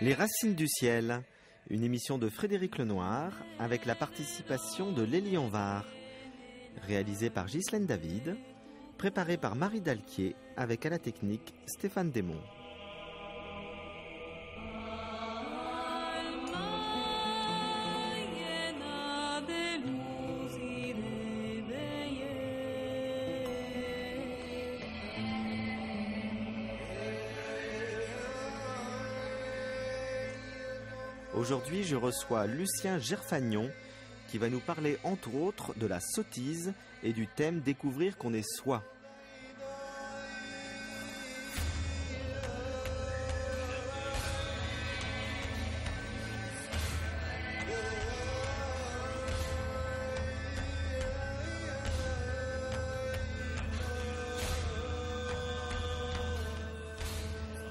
Les Racines du Ciel, une émission de Frédéric Lenoir avec la participation de Lélie Anvar, réalisée par Ghislaine David, préparée par Marie Dalquier avec à la technique Stéphane Desmond. Aujourd'hui, je reçois Lucien Gerfagnon qui va nous parler entre autres de la sottise et du thème découvrir qu'on est soi.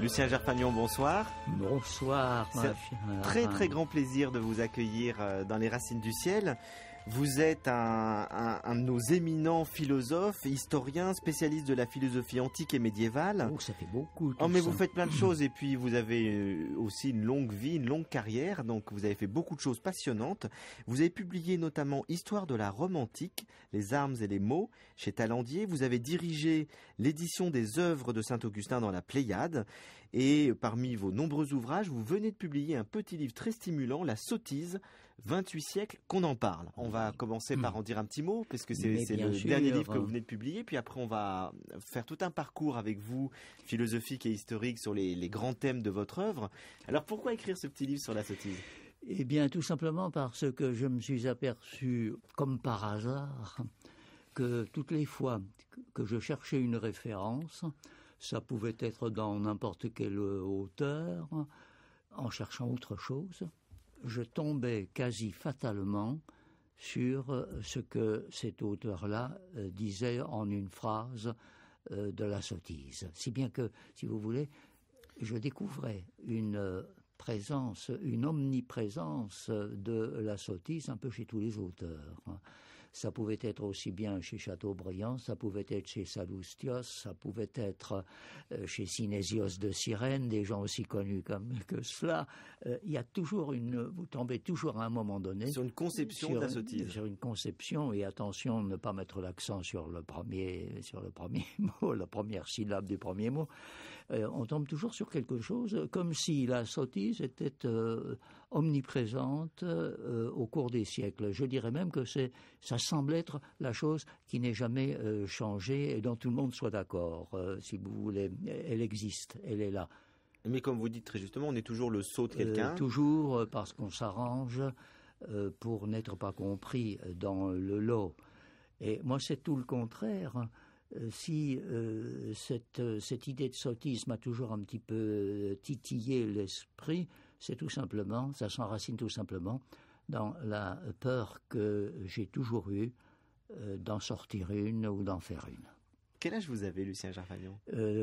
Lucien Gerfagnon, bonsoir. Bonsoir. C'est très grand plaisir de vous accueillir dans les Racines du Ciel. Vous êtes un de nos éminents philosophes, historiens, spécialistes de la philosophie antique et médiévale. Oh, ça fait beaucoup. Mais vous faites plein de choses et puis vous avez aussi une longue vie, une longue carrière. Donc vous avez fait beaucoup de choses passionnantes. Vous avez publié notamment Histoire de la Rome antique, les armes et les mots chez Talandier. Vous avez dirigé l'édition des œuvres de Saint-Augustin dans la Pléiade. Et parmi vos nombreux ouvrages, vous venez de publier un petit livre très stimulant, La sottise, 28 siècles qu'on en parle. On va commencer par en dire un petit mot, parce que c'est le dernier livre que vous venez de publier. Puis après, on va faire tout un parcours avec vous, philosophique et historique, sur les grands thèmes de votre œuvre. Alors, pourquoi écrire ce petit livre sur la sottise ? Eh bien, tout simplement parce que je me suis aperçu, comme par hasard, que toutes les fois que je cherchais une référence, ça pouvait être dans n'importe quel auteur, en cherchant autre chose, je tombais quasi fatalement sur ce que cet auteur-là disait en une phrase de la sottise. Si bien que, si vous voulez, je découvrais une présence, une omniprésence de la sottise un peu chez tous les auteurs. Ça pouvait être aussi bien chez Chateaubriand, ça pouvait être chez Sallustios, ça pouvait être chez Synésios de Cyrène, des gens aussi connus que cela. Il y a toujours vous tombez toujours à un moment donné sur une conception de la sottise. Sur une conception, et attention, ne pas mettre l'accent sur le premier mot, la première syllabe du premier mot. On tombe toujours sur quelque chose, comme si la sottise était omniprésente au cours des siècles. Je dirais même que ça semble être la chose qui n'est jamais changée et dont tout le monde soit d'accord. Si vous voulez, elle existe, elle est là. Mais comme vous dites très justement, on est toujours le sceau de quelqu'un. Toujours parce qu'on s'arrange pour n'être pas compris dans le lot. Et moi, c'est tout le contraire. Si cette idée de sottise m'a toujours un petit peu titillé l'esprit, c'est tout simplement, ça s'enracine tout simplement dans la peur que j'ai toujours eue d'en sortir une ou d'en faire une. Quel âge vous avez, Lucien Gerfagnon ?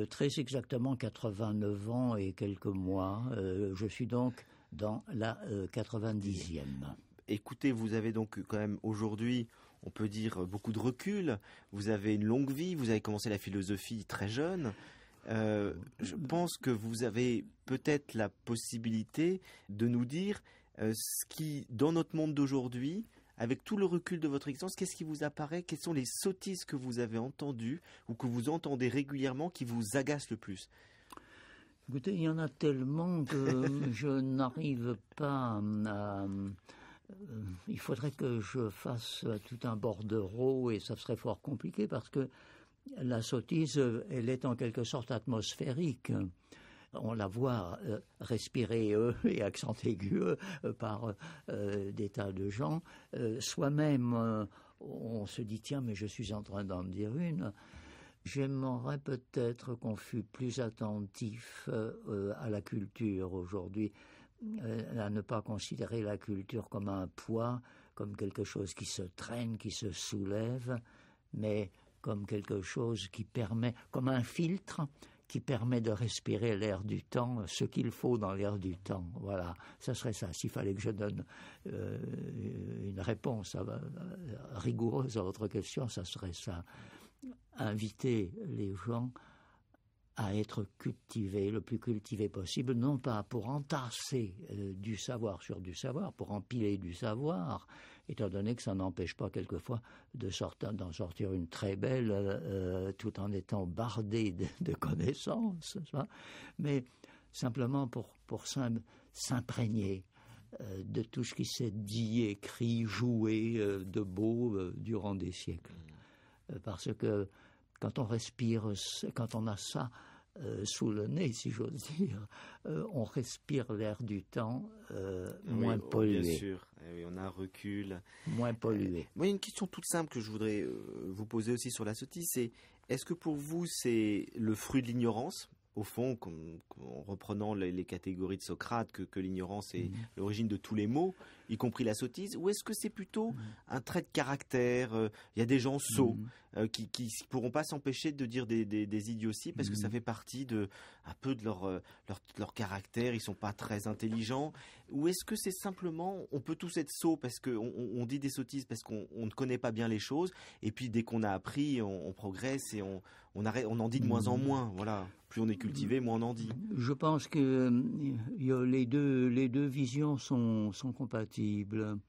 Très exactement 89 ans et quelques mois. Je suis donc dans la 90e. Écoutez, vous avez donc quand même aujourd'hui, on peut dire, beaucoup de recul. Vous avez une longue vie, vous avez commencé la philosophie très jeune. Je pense que vous avez peut-être la possibilité de nous dire ce qui, dans notre monde d'aujourd'hui, avec tout le recul de votre existence, qu'est-ce qui vous apparaît ? Quelles sont les sottises que vous avez entendues ou que vous entendez régulièrement qui vous agacent le plus ? Écoutez, il y en a tellement que je n'arrive pas à... il faudrait que je fasse tout un bordereau et ça serait fort compliqué parce que la sottise, elle est en quelque sorte atmosphérique. On la voit respirer et accent aigu par des tas de gens. Soi-même, on se dit, tiens, mais je suis en train d'en dire une. J'aimerais peut-être qu'on fût plus attentif à la culture aujourd'hui, à ne pas considérer la culture comme un poids, comme quelque chose qui se traîne, qui se soulève, mais comme quelque chose qui permet, comme un filtre qui permet de respirer l'air du temps, ce qu'il faut dans l'air du temps. Voilà, ça serait ça. S'il fallait que je donne une réponse rigoureuse à votre question, ça serait ça. Inviter les gens à être cultivé, le plus cultivé possible, non pas pour entasser du savoir sur du savoir, pour empiler du savoir, étant donné que ça n'empêche pas quelquefois d'en sortir une très belle, tout en étant bardé de connaissances, mais simplement pour s'imprégner de tout ce qui s'est dit, écrit, joué de beau durant des siècles. Parce que quand on respire, quand on a ça sous le nez, si j'ose dire, on respire l'air du temps moins pollué. Bien sûr, oui, on a un recul. Moins pollué. Moi, il y a une question toute simple que je voudrais vous poser aussi sur la sottise, c'est est-ce que pour vous c'est le fruit de l'ignorance ? Au fond, en reprenant les catégories de Socrate, que l'ignorance est l'origine de tous les maux, y compris la sottise, ou est-ce que c'est plutôt un trait de caractère ? Il y a des gens sots qui pourront pas s'empêcher de dire des idioties parce que ça fait partie un peu de leur caractère, ils sont pas très intelligents. Ou est-ce que c'est simplement, on peut tous être sots parce qu'on dit des sottises parce qu'on ne connaît pas bien les choses, et puis dès qu'on a appris, on progresse et on en dit de moins en moins, voilà. Plus on est cultivé, moins on en dit. Je pense que les deux visions sont compatibles.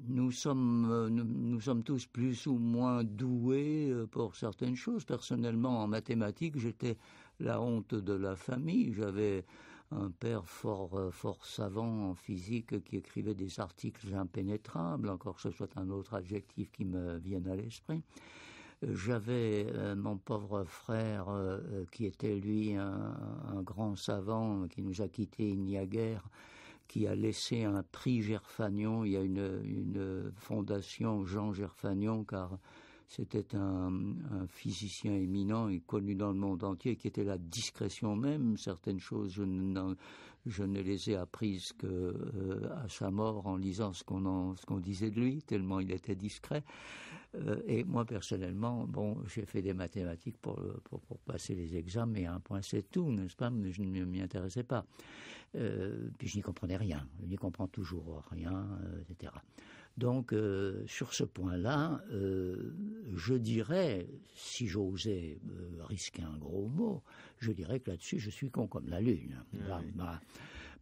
Nous sommes tous plus ou moins doués pour certaines choses. Personnellement, en mathématiques, j'étais la honte de la famille. J'avais un père fort savant en physique qui écrivait des articles impénétrables, encore que ce soit un autre adjectif qui me vienne à l'esprit. J'avais mon pauvre frère qui était lui un grand savant qui nous a quittés il n'y a guère, qui a laissé un prix Gerfagnon. Il y a une fondation Jean Gerfagnon, car c'était un physicien éminent et connu dans le monde entier, qui était la discrétion même. Certaines choses, je ne les ai apprises qu'à sa mort en lisant ce qu'on disait de lui, tellement il était discret. Et moi, personnellement, j'ai fait des mathématiques pour passer les examens, et à un point, c'est tout, n'est-ce pas ? Mais je ne m'y intéressais pas. Puis je n'y comprenais rien. Je n'y comprends toujours rien, etc. Donc, sur ce point-là, je dirais, si j'osais risquer un gros mot, je dirais que là-dessus, je suis con comme la lune.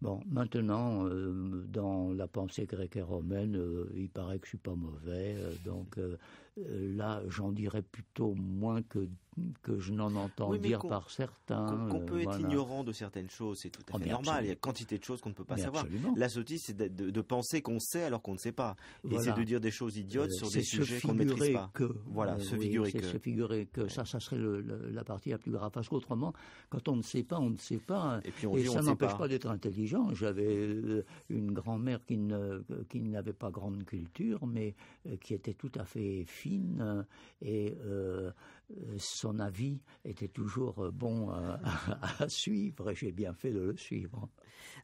Bon, maintenant, dans la pensée grecque et romaine, il paraît que je suis pas mauvais, donc là, j'en dirais plutôt moins que je n'en entends dire par certains. Qu'on peut être ignorant de certaines choses, c'est tout à fait normal. Absolument. Il y a quantité de choses qu'on ne peut pas savoir. Absolument. La sottise, c'est de penser qu'on sait alors qu'on ne sait pas. Et c'est de dire des choses idiotes sur des sujets qu'on ne maîtrise pas. Se figurer que. Ça serait la partie la plus grave. Parce qu'autrement, quand on ne sait pas, on ne sait pas. Et puis ça n'empêche pas d'être intelligent. J'avais une grand-mère qui n'avait pas grande culture, mais qui était tout à fait fine et son avis était toujours bon à suivre, et j'ai bien fait de le suivre.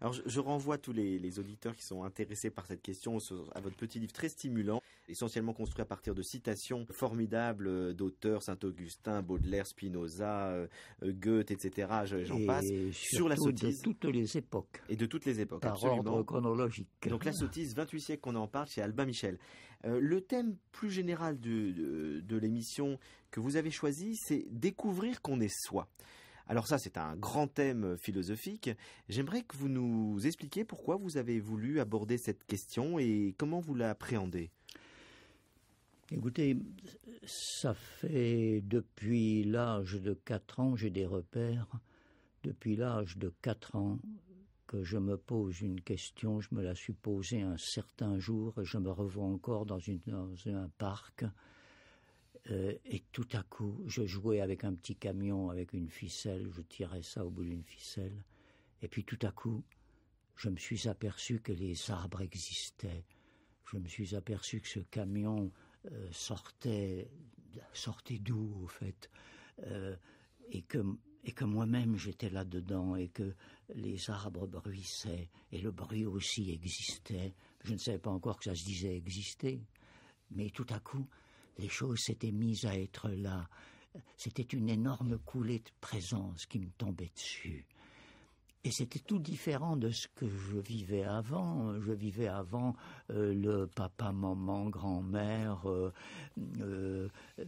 Alors je renvoie tous les auditeurs qui sont intéressés par cette question à votre petit livre très stimulant, essentiellement construit à partir de citations formidables d'auteurs, Saint-Augustin, Baudelaire, Spinoza, Goethe, etc. J'en passe, sur la sottise. De toutes les époques. Et de toutes les époques, par absolument. Ordre chronologique. Donc la sottise, 28 siècles qu'on en parle chez Albin Michel. Le thème plus général de l'émission que vous avez choisi, c'est découvrir qu'on est soi. Alors ça, c'est un grand thème philosophique. J'aimerais que vous nous expliquiez pourquoi vous avez voulu aborder cette question et comment vous l'appréhendez. Écoutez, ça fait depuis l'âge de 4 ans, j'ai des repères, depuis l'âge de 4 ans que je me pose une question. Je me la suis posée un certain jour et je me revois encore dans un parc. Et tout à coup, je jouais avec un petit camion, avec une ficelle, je tirais ça au bout d'une ficelle. Et puis tout à coup, je me suis aperçu que les arbres existaient. Je me suis aperçu que ce camion sortait d'où, au fait, et que moi-même j'étais là-dedans, et que les arbres bruissaient, et le bruit aussi existait. Je ne savais pas encore que ça se disait exister, mais tout à coup, les choses s'étaient mises à être là. C'était une énorme coulée de présence qui me tombait dessus. Et c'était tout différent de ce que je vivais avant. Je vivais avant le papa, maman, grand-mère,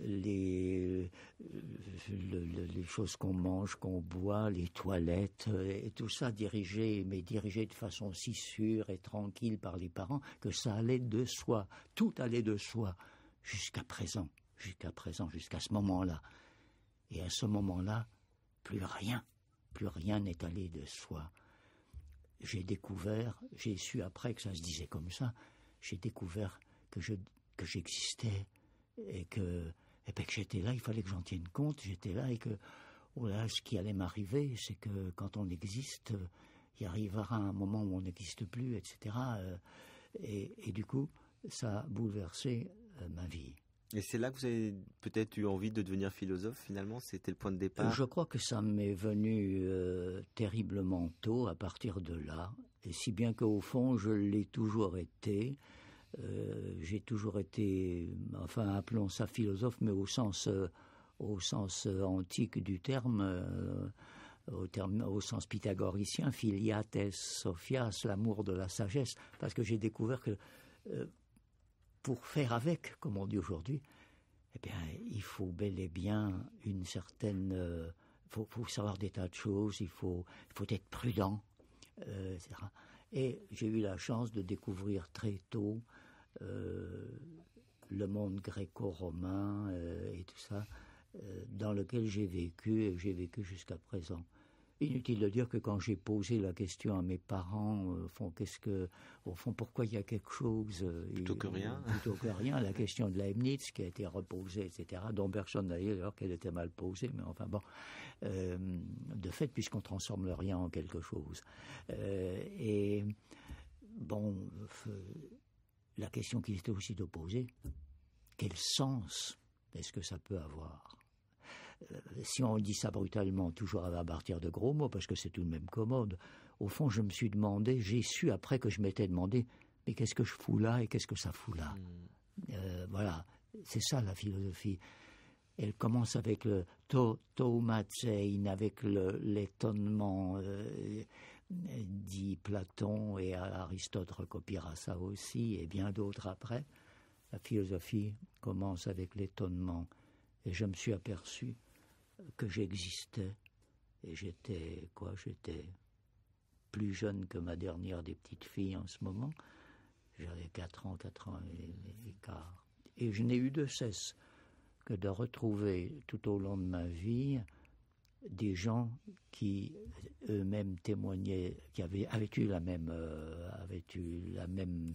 les choses qu'on mange, qu'on boit, les toilettes, et tout ça dirigé de façon si sûre et tranquille par les parents que ça allait de soi. Tout allait de soi jusqu'à présent, jusqu'à ce moment-là. Et à ce moment-là, plus rien n'est allé de soi. J'ai su après que ça se disait comme ça, j'ai découvert que j'existais et que j'étais là, il fallait que j'en tienne compte, j'étais là et que ce qui allait m'arriver, c'est que quand on existe, il arrivera un moment où on n'existe plus, etc. Et du coup, ça a bouleversé ma vie. Et c'est là que vous avez peut-être eu envie de devenir philosophe, finalement? C'était le point de départ? Je crois que ça m'est venu terriblement tôt, à partir de là, et si bien qu'au fond, je l'ai toujours été. J'ai toujours été, enfin, appelons ça philosophe, mais au sens antique du terme, au sens pythagoricien, philiates sophias, l'amour de la sagesse, parce que j'ai découvert que pour faire avec, comme on dit aujourd'hui, eh bien, il faut bel et bien une certaine... faut savoir des tas de choses, il faut être prudent, etc. Et j'ai eu la chance de découvrir très tôt le monde gréco-romain et tout ça, dans lequel j'ai vécu jusqu'à présent. Inutile de dire que quand j'ai posé la question à mes parents, au fond, pourquoi il y a quelque chose plutôt que rien, la question de Leibniz qui a été reposée, etc., dont personne d'ailleurs qu'elle était mal posée, mais enfin bon, de fait, puisqu'on transforme le rien en quelque chose. Et bon, la question qui était aussi de poser, quel sens est-ce que ça peut avoir ? Si on dit ça brutalement, toujours à partir de gros mots, parce que c'est tout de même commode, au fond, je me suis demandé, j'ai su après que je m'étais demandé, mais qu'est-ce que je fous là et qu'est-ce que ça fout là ? Voilà, c'est ça la philosophie. Elle commence avec le taumatzein, avec l'étonnement, dit Platon, et Aristote recopiera ça aussi, et bien d'autres après. La philosophie commence avec l'étonnement, et je me suis aperçu que j'existais, et j'étais plus jeune que ma dernière des petites filles en ce moment. J'avais 4 ans et quart. Et je n'ai eu de cesse que de retrouver tout au long de ma vie des gens qui eux-mêmes témoignaient, qui avaient eu la même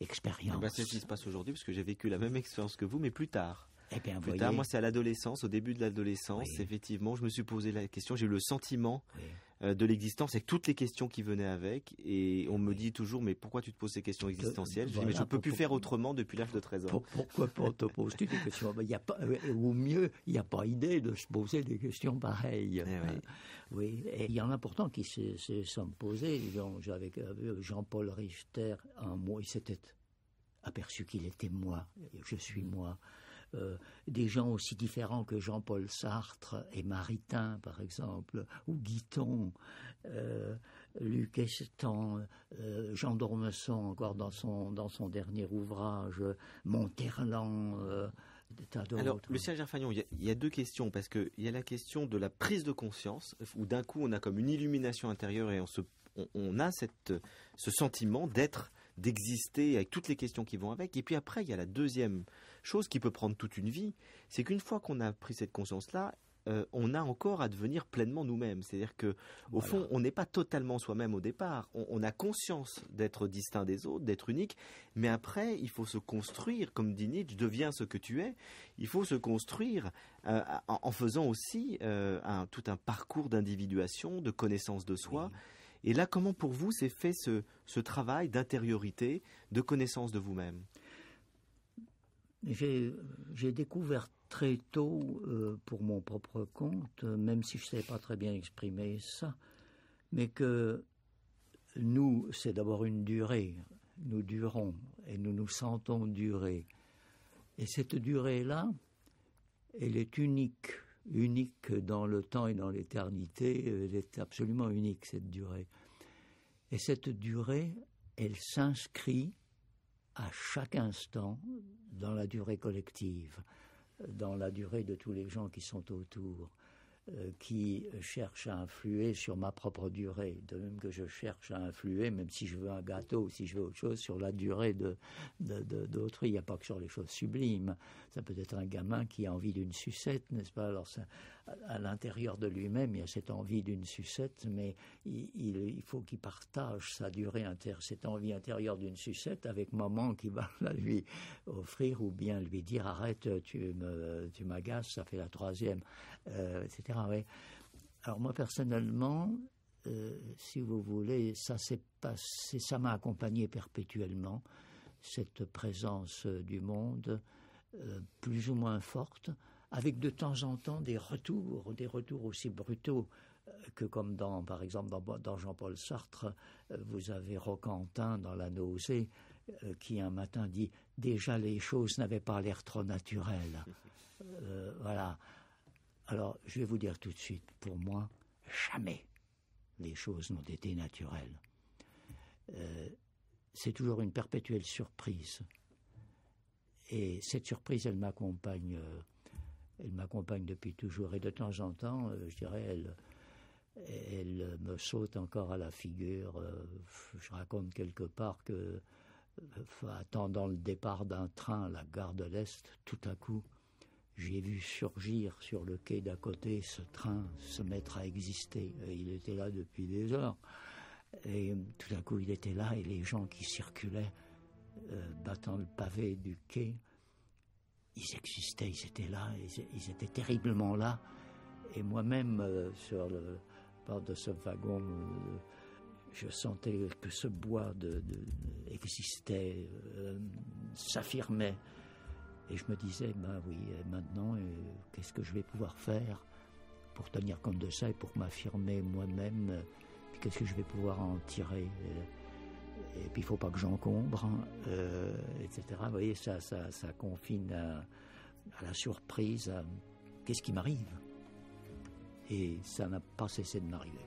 expérience. C'est ce qui se passe aujourd'hui, parce que j'ai vécu la même expérience que vous, mais plus tard. Eh bien, plus tard, moi, c'est à l'adolescence, au début de l'adolescence, oui. Effectivement, je me suis posé la question, j'ai eu le sentiment de l'existence, avec toutes les questions qui venaient avec, et on me dit toujours, mais pourquoi tu te poses ces questions existentielles ? Je dis, mais je ne peux plus faire autrement depuis l'âge de 13 ans. Pourquoi te poses-tu des questions ? Ou mieux, il n'y a pas idée de se poser des questions pareilles. Oui, et il y en a pourtant qui se sont posées. J'avais Jean-Paul Richter, il s'était aperçu qu'il était moi, je suis moi. Des gens aussi différents que Jean-Paul Sartre et Maritain, par exemple, ou Guiton, Luc Estan, Jean d'Ormesson, encore dans son dernier ouvrage, Monterland, des tas d'autres. Alors, Lucien Gerfagnon, il y a deux questions, parce qu'il y a la question de la prise de conscience, où d'un coup on a comme une illumination intérieure et on a ce sentiment d'exister avec toutes les questions qui vont avec. Et puis après, il y a la deuxième chose qui peut prendre toute une vie, c'est qu'une fois qu'on a pris cette conscience-là, on a encore à devenir pleinement nous-mêmes. C'est-à-dire que, au fond, on n'est pas totalement soi-même au départ. On a conscience d'être distinct des autres, d'être unique, mais après, il faut se construire, comme dit Nietzsche, deviens ce que tu es. Il faut se construire en faisant aussi tout un parcours d'individuation, de connaissance de soi. Oui. Et là, comment pour vous s'est fait ce travail d'intériorité, de connaissance de vous-même ? J'ai découvert très tôt, pour mon propre compte, même si je ne savais pas très bien exprimer ça, mais que nous, c'est d'abord une durée. Nous durons et nous nous sentons durer. Et cette durée-là, elle est unique unique dans le temps et dans l'éternité. Elle est absolument unique, cette durée. Et cette durée, elle s'inscrit à chaque instant dans la durée collective, dans la durée de tous les gens qui sont autour, qui cherchent à influer sur ma propre durée, de même que je cherche à influer, même si je veux un gâteau ou si je veux autre chose, sur la durée d'autrui. Il n'y a pas que sur les choses sublimes. Ça peut être un gamin qui a envie d'une sucette, n'est-ce pas? Alors à l'intérieur de lui-même, il y a cette envie d'une sucette, mais il faut qu'il partage sa durée cette envie intérieure d'une sucette avec maman qui va la lui offrir, ou bien lui dire arrête, tu m'agaces, ça fait la troisième, etc. Ouais. Alors moi personnellement, si vous voulez, ça s'est passé, ça m'a accompagné perpétuellement, cette présence du monde plus ou moins forte, avec de temps en temps des retours aussi brutaux que comme par exemple dans Jean-Paul Sartre, vous avez Roquentin dans La Nausée qui un matin dit « Déjà les choses n'avaient pas l'air trop naturelles ». Voilà. Alors je vais vous dire tout de suite, pour moi, jamais les choses n'ont été naturelles. C'est toujours une perpétuelle surprise. Et cette surprise, elle m'accompagne depuis toujours. Et de temps en temps, je dirais, elle me saute encore à la figure. Je raconte quelque part que, attendant le départ d'un train à la gare de l'Est, tout à coup, j'ai vu surgir sur le quai d'à côté ce train se mettre à exister. Il était là depuis des heures. Et tout à coup, il était là et les gens qui circulaient, battant le pavé du quai, ils existaient, ils étaient là, ils étaient terriblement là. Et moi-même, sur le bord de ce wagon, je sentais que ce bois existait, s'affirmait. Et je me disais, ben oui, maintenant, qu'est-ce que je vais pouvoir faire pour tenir compte de ça et pour m'affirmer moi-même, puis qu'est-ce que je vais pouvoir en tirer et puis il ne faut pas que j'encombre, etc. Vous voyez, ça confine à la surprise, à qu'est-ce qui m'arrive. Et ça n'a pas cessé de m'arriver.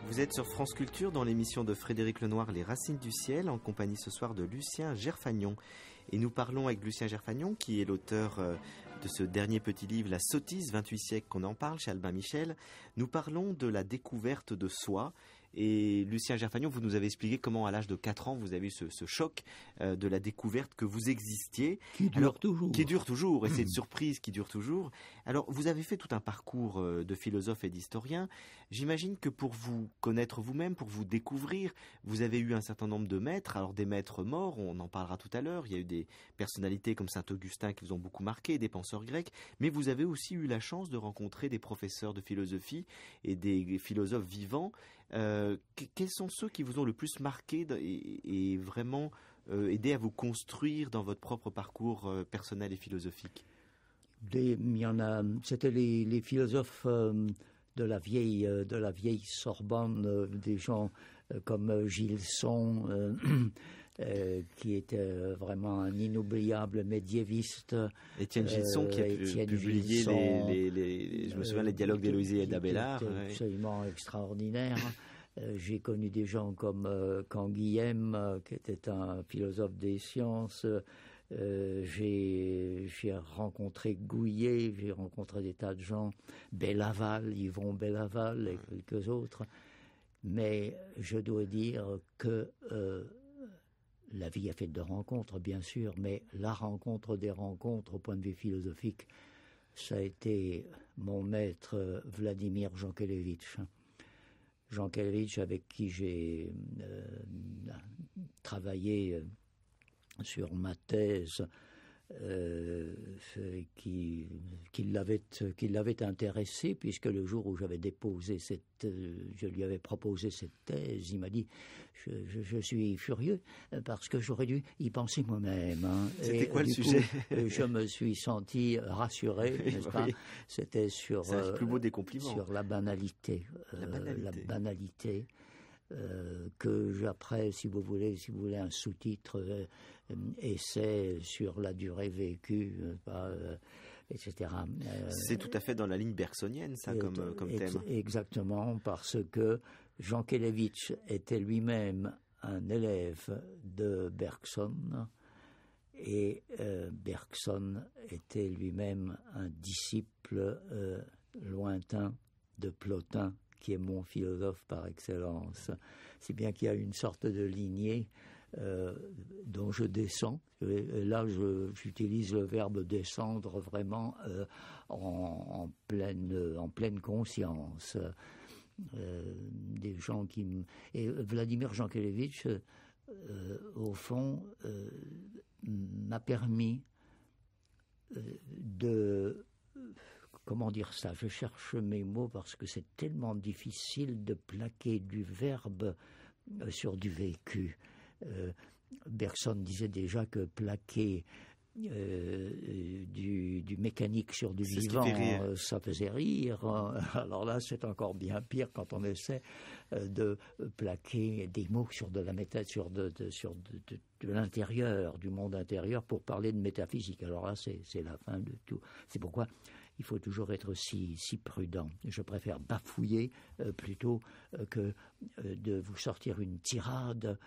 Vous êtes sur France Culture dans l'émission de Frédéric Lenoir, Les Racines du Ciel, en compagnie ce soir de Lucien Gerfagnon. Et nous parlons avec Lucien Gerfagnon, qui est l'auteur de ce dernier petit livre, La sottise, 28 siècles qu'on en parle, chez Albin Michel. Nous parlons de la découverte de soi. Et Lucien Gerfagnon, vous nous avez expliqué comment à l'âge de 4 ans vous avez eu ce choc de la découverte que vous existiez. Qui dure toujours. Qui dure toujours, et c'est une surprise qui dure toujours. Alors vous avez fait tout un parcours de philosophe et d'historien. J'imagine que pour vous connaître vous-même, pour vous découvrir, vous avez eu un certain nombre de maîtres. Alors des maîtres morts, on en parlera tout à l'heure. Il y a eu des personnalités comme Saint-Augustin qui vous ont beaucoup marqué, des penseurs grecs. Mais vous avez aussi eu la chance de rencontrer des professeurs de philosophie et des philosophes vivants. Quels sont ceux qui vous ont le plus marqué et vraiment aidé à vous construire dans votre propre parcours personnel et philosophique? Il y en a, c'était les philosophes de la vieille Sorbonne, des gens comme Gilson, qui était vraiment un inoubliable médiéviste. Étienne Gilson qui a publié je me souviens, les dialogues d'Héloïse et d'Abélard. Absolument extraordinaire. J'ai connu des gens comme Canguilhem, qui était un philosophe des sciences. J'ai rencontré Gouillet, j'ai rencontré des tas de gens, Yvon Bellaval et quelques autres. Mais je dois dire que la vie est faite de rencontres, bien sûr, mais la rencontre des rencontres, au point de vue philosophique, ça a été mon maître Vladimir Jankélévitch. Jankélévitch, avec qui j'ai travaillé sur ma thèse, qui l'avait intéressé, puisque le jour où je lui avais proposé cette thèse, il m'a dit je suis furieux parce que j'aurais dû y penser moi-même. C'était quoi le sujet? Je me suis senti rassuré, n'est-ce pas? C'était sur le plus beau des compliments. Sur la banalité. Que après, si vous voulez un sous-titre, essai sur la durée vécue, etc. C'est tout à fait dans la ligne bergsonienne, ça, comme thème. Exactement, parce que Jankélévitch était lui-même un élève de Bergson, et Bergson était lui-même un disciple lointain de Plotin, qui est mon philosophe par excellence. Si bien qu'il y a une sorte de lignée dont je descends. Et là, j'utilise le verbe descendre vraiment en pleine conscience. Des gens qui... Et Vladimir Jankélévitch, au fond, m'a permis de... Comment dire ça? Je cherche mes mots parce que c'est tellement difficile de plaquer du verbe sur du vécu. Bergson disait déjà que plaquer du mécanique sur du vivant, ça faisait rire. Alors là, c'est encore bien pire quand on essaie de plaquer des mots sur de la de l'intérieur, du monde intérieur, pour parler de métaphysique. Alors là, c'est la fin de tout. C'est pourquoi il faut toujours être si prudent. Je préfère bafouiller plutôt que de vous sortir une tirade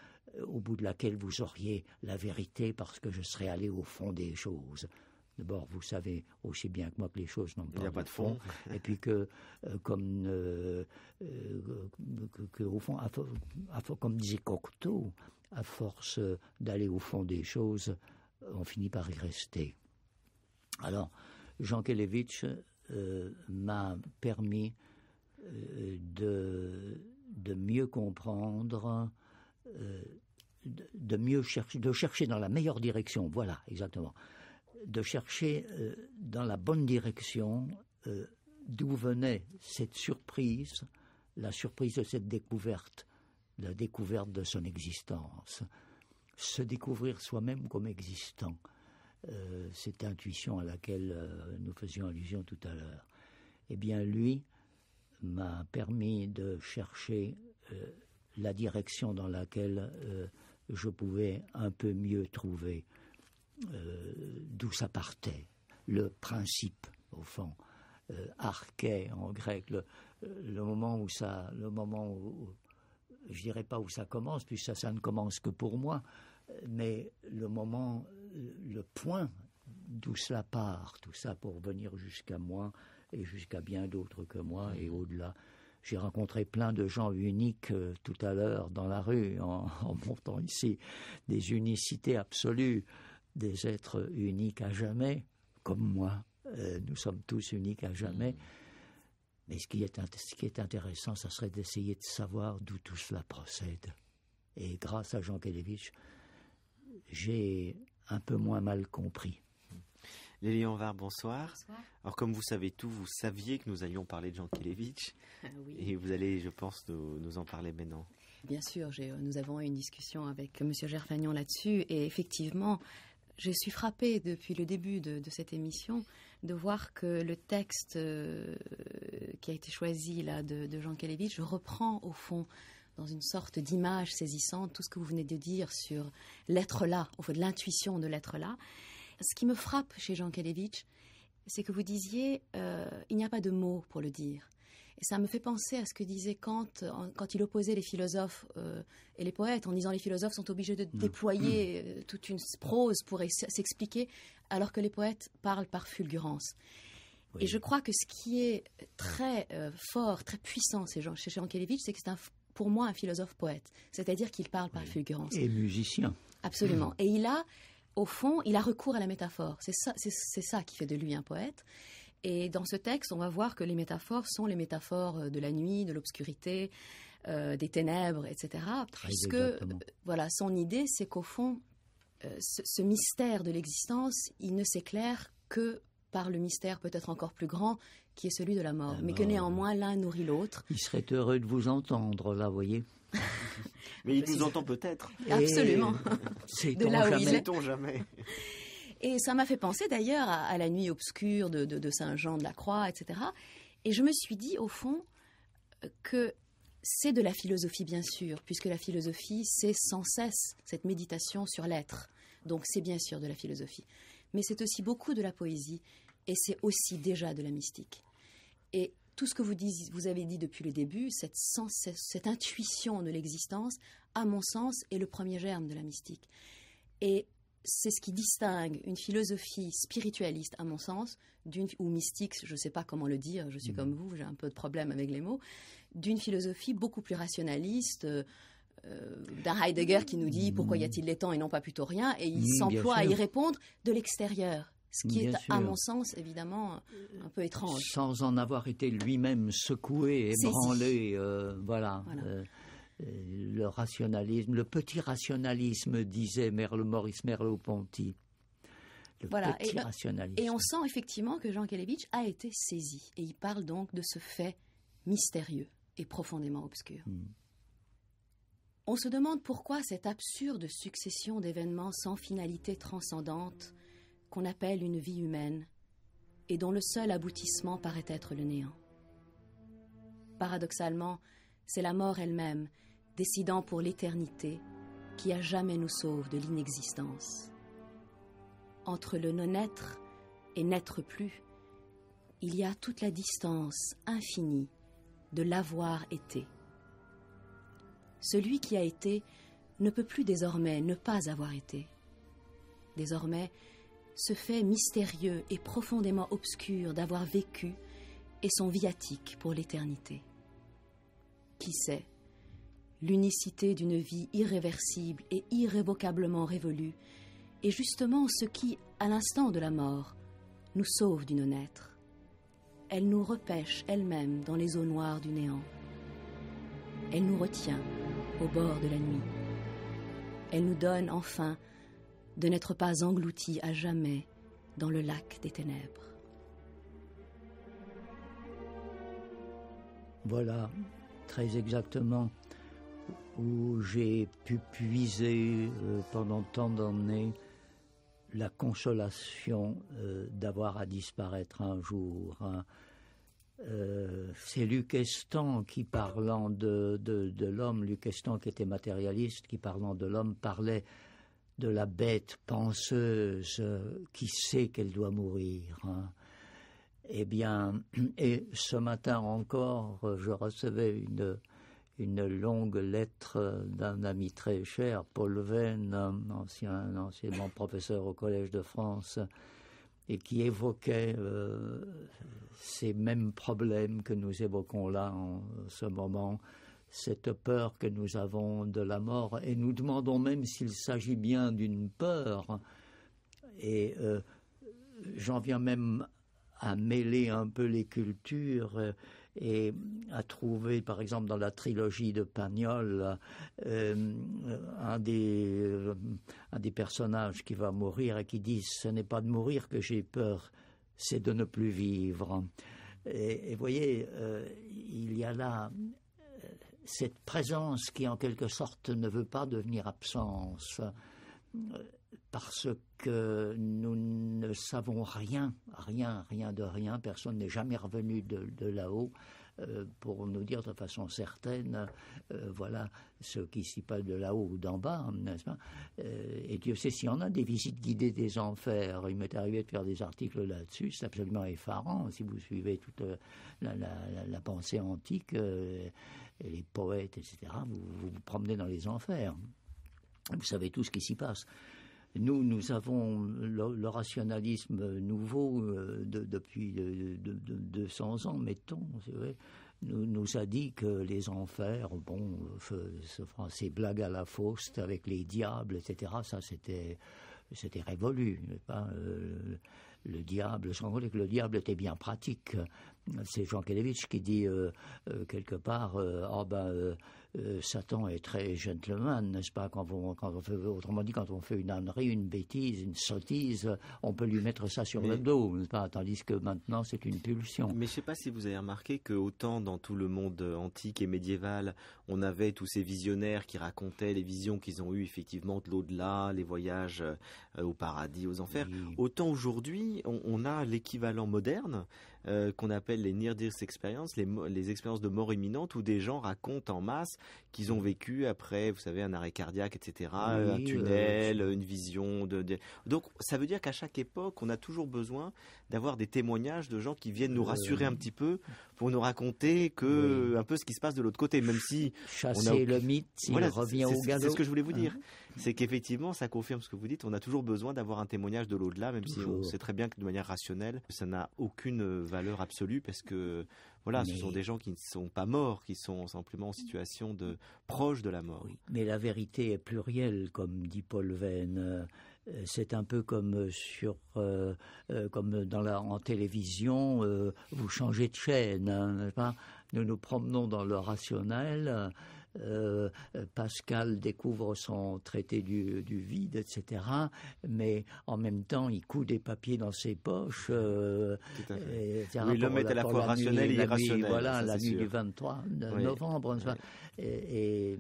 au bout de laquelle vous auriez la vérité, parce que je serais allé au fond des choses. D'abord, vous savez aussi bien que moi que les choses n'ont pas de fond. Et puis que, au fond, comme disait Cocteau, à force d'aller au fond des choses, on finit par y rester. Alors, Jankélévitch m'a permis de mieux comprendre, de chercher dans la meilleure direction, voilà, exactement, de chercher dans la bonne direction d'où venait cette surprise, la surprise de cette découverte, la découverte de son existence, se découvrir soi-même comme existant. Cette intuition à laquelle nous faisions allusion tout à l'heure, eh bien lui m'a permis de chercher la direction dans laquelle je pouvais un peu mieux trouver d'où ça partait, le principe au fond, arché en grec, le moment où je dirais pas où ça commence, puisque ça ne commence que pour moi, mais le point d'où cela part, tout ça pour venir jusqu'à moi et jusqu'à bien d'autres que moi et au-delà. J'ai rencontré plein de gens uniques tout à l'heure dans la rue en montant ici, des unicités absolues, des êtres uniques à jamais, comme moi. Nous sommes tous uniques à jamais. Mais ce qui est intéressant, ça serait d'essayer de savoir d'où tout cela procède. Et grâce à Jankélévitch, j'ai un peu moins mal compris. Lélie Anvar, bonsoir. Bonsoir. Alors comme vous savez tout, vous saviez que nous allions parler de Jankélévitch. Oui. Et vous allez, je pense, nous en parler maintenant. Bien sûr, nous avons eu une discussion avec M. Gerfagnon là-dessus. Et effectivement, je suis frappée depuis le début de cette émission de voir que le texte qui a été choisi là, de Jankélévitch reprend au fond dans une sorte d'image saisissante tout ce que vous venez de dire sur l'être là, au fond de l'intuition de l'être là. Ce qui me frappe chez Jankélévitch, c'est que vous disiez il n'y a pas de mots pour le dire. Et ça me fait penser à ce que disait Kant quand il opposait les philosophes et les poètes, en disant les philosophes sont obligés de déployer toute une prose pour s'expliquer, alors que les poètes parlent par fulgurance. Oui. Et je crois que ce qui est très fort, très puissant chez Jankélévitch, c'est que c'est pour moi un philosophe-poète, c'est-à-dire qu'il parle par fulgurance. Et musicien. Absolument. Et il a, au fond, il a recours à la métaphore. C'est ça qui fait de lui un poète. Et dans ce texte, on va voir que les métaphores sont les métaphores de la nuit, de l'obscurité, des ténèbres, etc. Puisque, voilà, son idée, c'est qu'au fond, ce mystère de l'existence, il ne s'éclaire que par le mystère peut-être encore plus grand, qui est celui de la mort. Mais que néanmoins, l'un nourrit l'autre. Il serait heureux de vous entendre, là, vous voyez. Mais il nous entend peut-être. Absolument. De là où il est. Sait-on jamais. Et ça m'a fait penser d'ailleurs à la nuit obscure de Saint-Jean de la Croix, etc. Et je me suis dit, au fond, que c'est de la philosophie, bien sûr, puisque la philosophie, c'est sans cesse cette méditation sur l'être. Donc c'est bien sûr de la philosophie. Mais c'est aussi beaucoup de la poésie, et c'est aussi déjà de la mystique. Et tout ce que vous avez dit depuis le début, cette intuition de l'existence, à mon sens, est le premier germe de la mystique. Et c'est ce qui distingue une philosophie spiritualiste, à mon sens, ou mystique, je ne sais pas comment le dire, je suis comme vous, j'ai un peu de problème avec les mots, d'une philosophie beaucoup plus rationaliste, d'un Heidegger qui nous dit pourquoi y a-t-il les temps et non pas plutôt rien, et il s'emploie à y répondre de l'extérieur. Ce qui est, à mon sens, évidemment, un peu étrange. Sans en avoir été lui-même secoué, ébranlé, voilà. Le rationalisme, le petit rationalisme, disait Maurice Merleau-Ponty. Voilà. Et on sent effectivement que Jankélévitch a été saisi. Et il parle donc de ce fait mystérieux et profondément obscur. On se demande pourquoi cette absurde succession d'événements sans finalité transcendante qu'on appelle une vie humaine et dont le seul aboutissement paraît être le néant. Paradoxalement, c'est la mort elle-même, décidant pour l'éternité, qui à jamais nous sauve de l'inexistence. Entre le non-être et n'être plus, il y a toute la distance infinie de l'avoir été. Celui qui a été ne peut plus désormais ne pas avoir été. Désormais, ce fait mystérieux et profondément obscur d'avoir vécu est son viatique pour l'éternité. Qui sait, l'unicité d'une vie irréversible et irrévocablement révolue est justement ce qui, à l'instant de la mort, nous sauve du non-être. Elle nous repêche elle-même dans les eaux noires du néant. Elle nous retient au bord de la nuit. Elle nous donne enfin de n'être pas engloutis à jamais dans le lac des ténèbres. Voilà, très exactement, où j'ai pu puiser pendant tant d'années la consolation d'avoir à disparaître un jour. C'est Luc Estan qui, parlant de l'homme, Luc Estan qui était matérialiste, qui parlant de l'homme parlait de la bête penseuse qui sait qu'elle doit mourir. Eh bien, et ce matin encore, je recevais une longue lettre d'un ami très cher, Paul Venn, anciennement professeur au Collège de France, et qui évoquait ces mêmes problèmes que nous évoquons là en ce moment, cette peur que nous avons de la mort, et nous demandons même s'il s'agit bien d'une peur. Et j'en viens même à mêler un peu les cultures et a trouvé, par exemple, dans la trilogie de Pagnol, un des personnages qui va mourir et qui dit « Ce n'est pas de mourir que j'ai peur, c'est de ne plus vivre ». Et vous voyez, il y a là cette présence qui, en quelque sorte, ne veut pas devenir absence, parce que nous ne savons rien de rien. Personne n'est jamais revenu de là-haut pour nous dire de façon certaine, voilà ce qui s'y passe de là-haut ou d'en bas, n'est-ce pas? Et Dieu sait s'il y en a des visites guidées des enfers. Il m'est arrivé de faire des articles là-dessus. C'est absolument effarant. Si vous suivez toute la pensée antique, les poètes, etc., vous vous promenez dans les enfers. Vous savez tout ce qui s'y passe. Nous avons le rationalisme nouveau depuis 200 ans, mettons, c'est vrai, nous a dit que les enfers, bon, ces blagues à la Faust avec les diables, etc., ça c'était révolu, pas le diable, sans compter que le diable était bien pratique. C'est Jean Kelevitch qui dit quelque part, Satan est très gentleman, n'est-ce pas, quand on fait, autrement dit, quand on fait une ânerie, une bêtise, une sottise, on peut lui mettre ça sur le dos, n'est-ce pas, tandis que maintenant c'est une pulsion. Mais je ne sais pas si vous avez remarqué que autant dans tout le monde antique et médiéval, on avait tous ces visionnaires qui racontaient les visions qu'ils ont eues effectivement de l'au-delà, les voyages au paradis, aux enfers, oui. Autant aujourd'hui, on a l'équivalent moderne qu'on appelle les near-death experiences, les expériences de mort imminente où des gens racontent en masse qu'ils ont vécu après, vous savez, un arrêt cardiaque, etc., oui, un tunnel, une vision. Donc, ça veut dire qu'à chaque époque, on a toujours besoin d'avoir des témoignages de gens qui viennent nous rassurer un petit peu pour nous raconter que un peu ce qui se passe de l'autre côté, même si... Chasser le mythe, s'il revient au galop. C'est ce que je voulais vous dire. C'est qu'effectivement, ça confirme ce que vous dites. On a toujours besoin d'avoir un témoignage de l'au-delà, même si on sait très bien que de manière rationnelle, ça n'a aucune valeur absolue parce que voilà, ce sont des gens qui ne sont pas morts, qui sont simplement en situation de proche de la mort. Oui. Mais la vérité est plurielle, comme dit Paul Venn. C'est un peu comme comme en télévision, vous changez de chaîne, hein, n'est-ce pas? Nous nous promenons dans le rationnel. Pascal découvre son traité du vide, etc. Mais en même temps, il coud des papiers dans ses poches. Tout à fait. Oui, l'homme est à la fois rationnel et irrationnel. Voilà, la nuit du 23 novembre. Oui.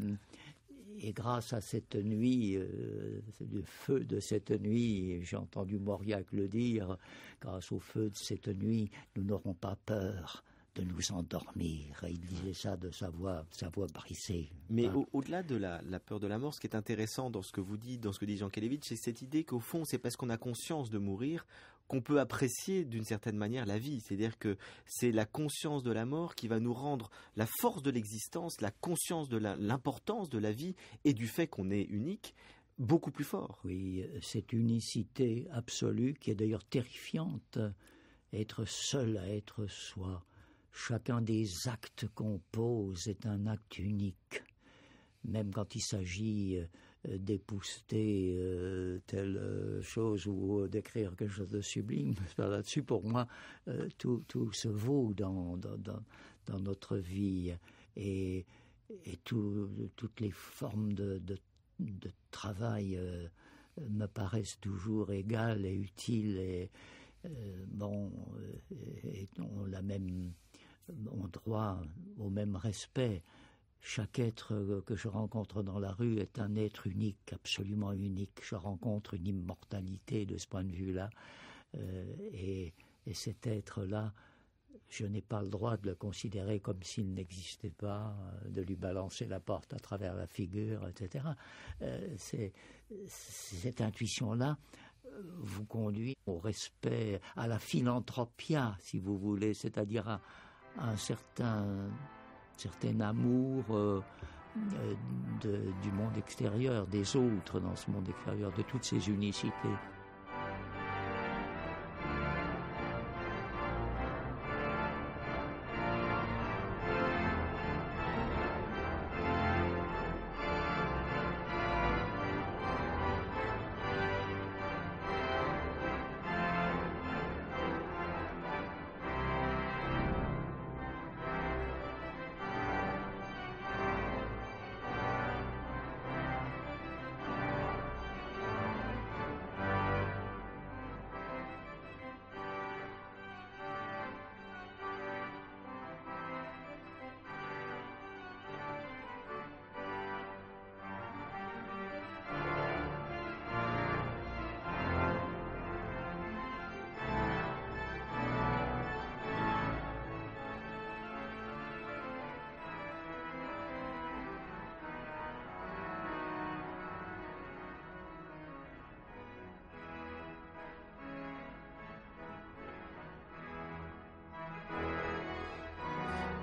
Et grâce à cette nuit, le feu de cette nuit, j'ai entendu Mauriac le dire, grâce au feu de cette nuit, nous n'aurons pas peur de nous endormir. Et il disait ça de sa voix brisée. Mais au-delà de la peur de la mort, ce qui est intéressant dans ce que vous dites, dans ce que dit Jean Kelevitch, c'est cette idée qu'au fond, c'est parce qu'on a conscience de mourir qu'on peut apprécier d'une certaine manière la vie. C'est-à-dire que c'est la conscience de la mort qui va nous rendre la force de l'existence, la conscience de l'importance de la vie et du fait qu'on est unique, beaucoup plus fort. Oui, cette unicité absolue qui est d'ailleurs terrifiante, être seul à être soi. Chacun des actes qu'on pose est un acte unique, même quand il s'agit d'épousseter telle chose ou d'écrire quelque chose de sublime. Là-dessus, pour moi, tout se vaut dans notre vie et toutes les formes de travail me paraissent toujours égales et utiles et ont droit au même respect. Chaque être que je rencontre dans la rue est un être unique, absolument unique. Je rencontre une immortalité de ce point de vue-là. Et cet être-là, je n'ai pas le droit de le considérer comme s'il n'existait pas, de lui balancer la porte à travers la figure, etc. Cette intuition-là vous conduit au respect, à la philanthropia, si vous voulez, c'est-à-dire à un certain amour du monde extérieur, des autres dans ce monde extérieur, de toutes ces unicités.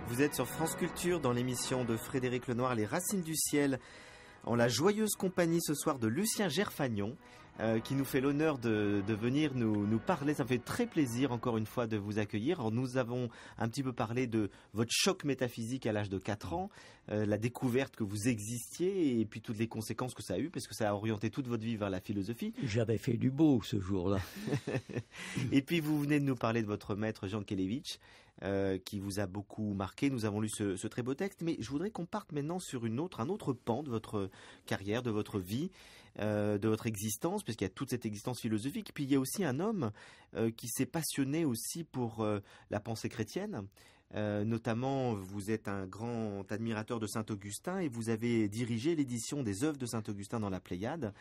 Vous êtes sur France Culture dans l'émission de Frédéric Lenoir, Les Racines du Ciel, en la joyeuse compagnie ce soir de Lucien Gerfagnon, qui nous fait l'honneur de venir nous parler. Ça me fait très plaisir encore une fois de vous accueillir. Alors, nous avons un petit peu parlé de votre choc métaphysique à l'âge de 4 ans, la découverte que vous existiez et puis toutes les conséquences que ça a eu, parce que ça a orienté toute votre vie vers la philosophie. J'avais fait du beau ce jour-là. Et puis vous venez de nous parler de votre maître Jean Kelevitch, qui vous a beaucoup marqué. Nous avons lu ce très beau texte, mais je voudrais qu'on parte maintenant sur un autre pan de votre carrière, de votre vie, de votre existence, puisqu'il y a toute cette existence philosophique. Puis il y a aussi un homme qui s'est passionné aussi pour la pensée chrétienne. Notamment, vous êtes un grand admirateur de Saint-Augustin et vous avez dirigé l'édition des œuvres de Saint-Augustin dans la Pléiade.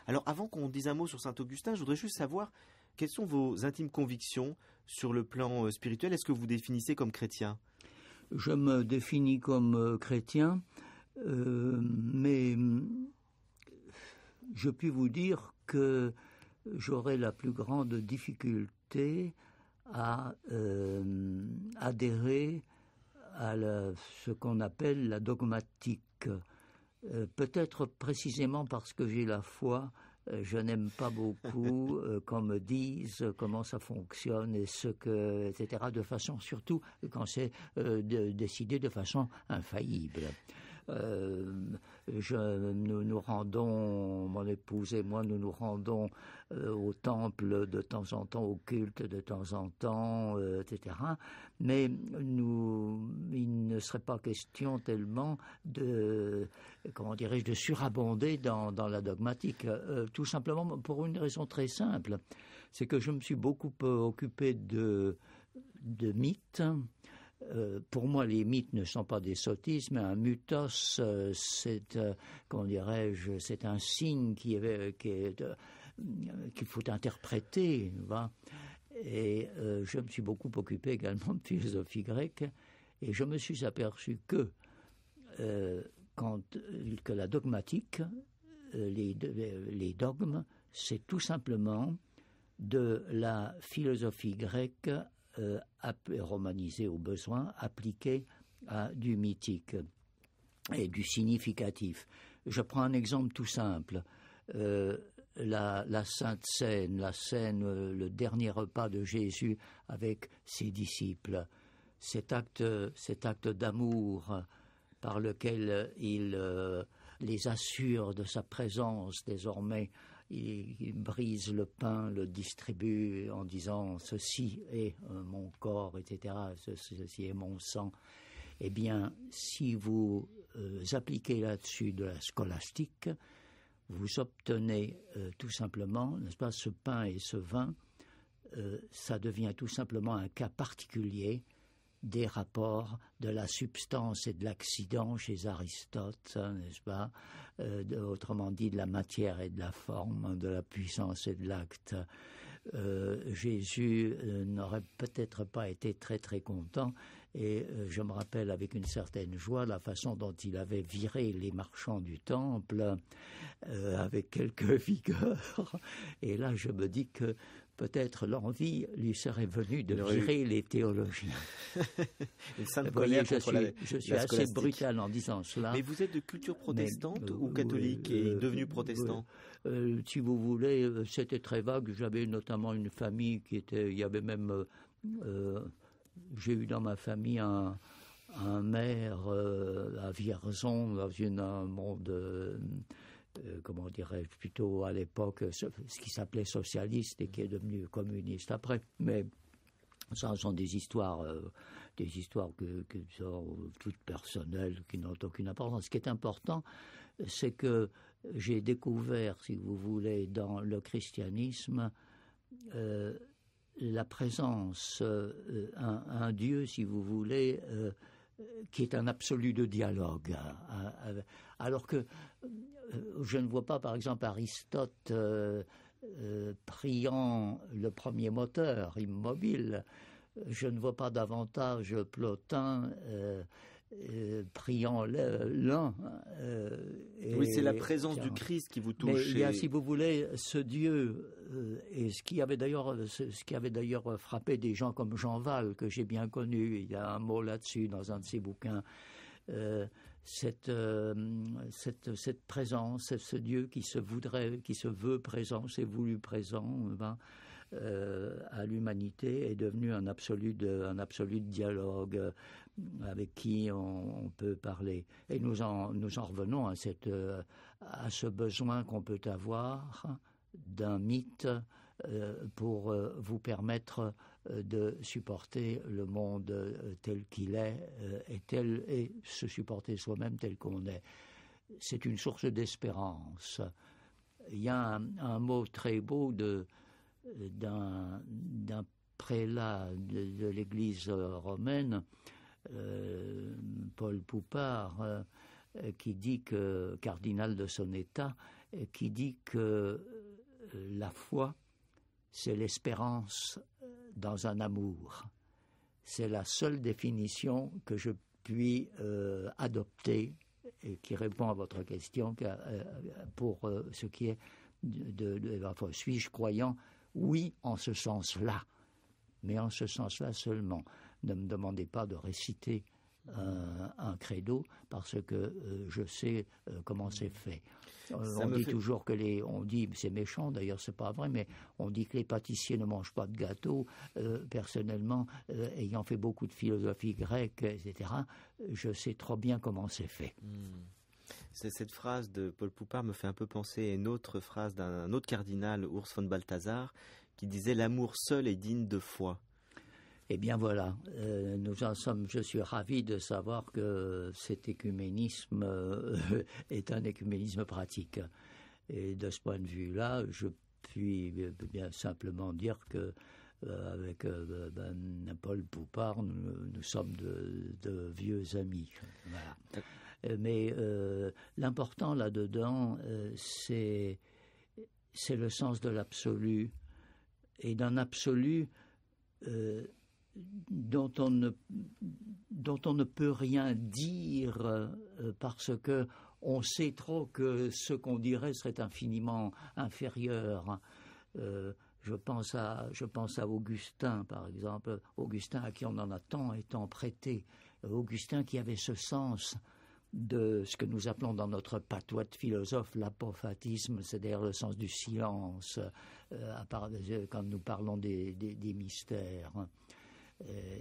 Alors, avant qu'on dise un mot sur Saint-Augustin, je voudrais juste savoir quelles sont vos intimes convictions sur le plan spirituel. Est-ce que vous définissez comme chrétien ? Je me définis comme chrétien, mais je puis vous dire que j'aurai la plus grande difficulté à adhérer à ce qu'on appelle la dogmatique. Peut-être précisément parce que j'ai la foi, je n'aime pas beaucoup qu'on me dise comment ça fonctionne et etc. De façon, surtout quand c'est décidé de façon infaillible. Nous rendons, mon épouse et moi, nous rendons au temple de temps en temps, au culte de temps en temps, etc. Mais il ne serait pas question tellement de surabonder dans la dogmatique. Tout simplement pour une raison très simple, c'est que je me suis beaucoup occupé de mythes. Pour moi, les mythes ne sont pas des sottises, mais un mythos, c'est un signe qu'il faut interpréter. Et je me suis beaucoup occupé également de philosophie grecque, et je me suis aperçu que la dogmatique, les dogmes, c'est tout simplement de la philosophie grecque romanisé au besoin, appliqué à du mythique et du significatif. Je prends un exemple tout simple. La Sainte Seine, le dernier repas de Jésus avec ses disciples, cet acte d'amour par lequel il les assure de sa présence désormais. Il brise le pain, le distribue en disant « ceci est mon corps, etc., ceci est mon sang ». Eh bien, si vous appliquez là-dessus de la scolastique, vous obtenez tout simplement, n'est-ce pas, ce pain et ce vin, ça devient tout simplement un cas particulier des rapports de la substance et de l'accident chez Aristote, n'est-ce pas, autrement dit de la matière et de la forme, de la puissance et de l'acte. Jésus n'aurait peut-être pas été très très content, et je me rappelle avec une certaine joie la façon dont il avait viré les marchands du temple avec quelque vigueur, et là je me dis que peut-être l'envie lui serait venue de virer les théologiens. Une sainte Vous voyez, colère je suis assez brutal en disant cela. Mais vous êtes de culture protestante ou catholique et devenu protestant? Si vous voulez, c'était très vague. J'avais notamment une famille qui était... Il y avait même... j'ai eu dans ma famille un maire à Vierzon, dans un monde... comment dirais-je, plutôt à l'époque, ce qui s'appelait socialiste et qui est devenu communiste après. Mais ça sont des histoires que sont toutes personnelles, qui n'ont aucune importance. Ce qui est important, c'est que j'ai découvert, si vous voulez, dans le christianisme, la présence, un Dieu, si vous voulez, qui est un absolu de dialogue. Alors que je ne vois pas, par exemple, Aristote priant le premier moteur immobile. Je ne vois pas davantage Plotin priant l'un. Oui, c'est la présence du Christ qui vous touche. Mais il y a, si vous voulez, ce Dieu, et ce qui avait d'ailleurs frappé des gens comme Jean Val, que j'ai bien connu, il y a un mot là-dessus dans un de ses bouquins, cette présence, ce Dieu qui se veut présent, s'est voulu présent, à l'humanité, est devenu un absolu de dialogue avec qui on peut parler. Et nous en revenons à ce besoin qu'on peut avoir d'un mythe pour vous permettre de supporter le monde tel qu'il est et se supporter soi-même tel qu'on est. C'est une source d'espérance. Il y a un mot très beau d'un prélat de l'Église romaine, Paul Poupart, qui dit que, cardinal de son état, qui dit que la foi, c'est l'espérance dans un amour. C'est la seule définition que je puis adopter et qui répond à votre question pour ce qui est suis-je croyant? Oui, en ce sens-là, mais en ce sens-là seulement. Ne me demandez pas de réciter un credo parce que je sais comment c'est fait. On dit toujours on dit, c'est méchant d'ailleurs, c'est pas vrai, mais on dit que les pâtissiers ne mangent pas de gâteau. Personnellement, ayant fait beaucoup de philosophie grecque, etc., je sais trop bien comment c'est fait. Cette phrase de Paul Poupart me fait un peu penser à une autre phrase d'un autre cardinal, Urs von Balthasar, qui disait « L'amour seul est digne de foi ». Eh bien voilà, je suis ravi de savoir que cet écuménisme est un écuménisme pratique. Et de ce point de vue-là, je puis bien simplement dire que avec Paul Poupart, nous sommes de vieux amis. Voilà. Mais l'important là-dedans, c'est le sens de l'absolu, et d'un absolu dont on ne peut rien dire parce que on sait trop que ce qu'on dirait serait infiniment inférieur. Je pense à Augustin, par exemple, Augustin à qui on en a tant et tant prêté, Augustin qui avait ce sens de ce que nous appelons dans notre patois de philosophe l'apophatisme, c'est-à-dire le sens du silence, quand nous parlons des mystères.